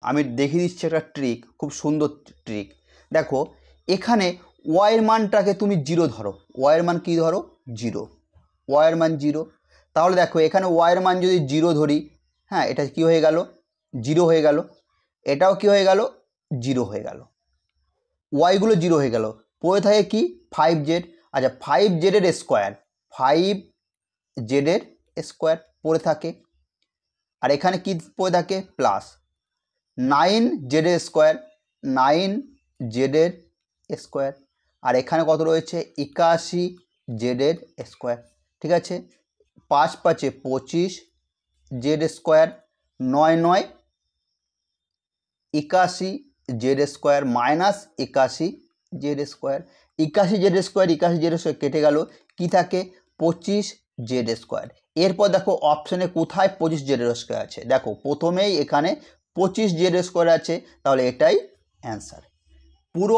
আমি দেখিয়ে দিচ্ছি একটা ট্রিক, খুব সুন্দর ট্রিক। দেখো এখানে ওয়াইয়ের মানটাকে তুমি 0 ধরো, ওয়াইয়ের মান কী ধরো 0, ওয়াইয়ের মান 0। তাহলে দেখো এখানে ওয়াইয়ের মান যদি 0 ধরি, হ্যাঁ এটা কি হয়ে গেল 0 হয়ে গেল, এটাও কি হয়ে গেল 0 হয়ে গেল, ওয়াইগুলো 0 হয়ে গেল। পড়ে থাকে কি 5z। আচ্ছা 5z এর স্কোয়ার, 5z এর স্কোয়ার পড়ে থাকে। আর এখানে কি পড়ে থাকে প্লাস 9z এর স্কোয়ার, 9z এর স্কোয়ার। আর এখানে কত রয়েছে 81z এর স্কোয়ার। ঠিক আছে, 5 5 25 z square, 9 9 81z square minus 81z square. 81z square 81z square কেটে গেল, কি থাকে 25z স্কোয়ার। এরপর দেখো অপশানে কোথায় 25z স্কোয়ার আছে, দেখো প্রথমেই এখানে 25z স্কোয়ার আছে, তাহলে এটাই অ্যান্সার। পুরো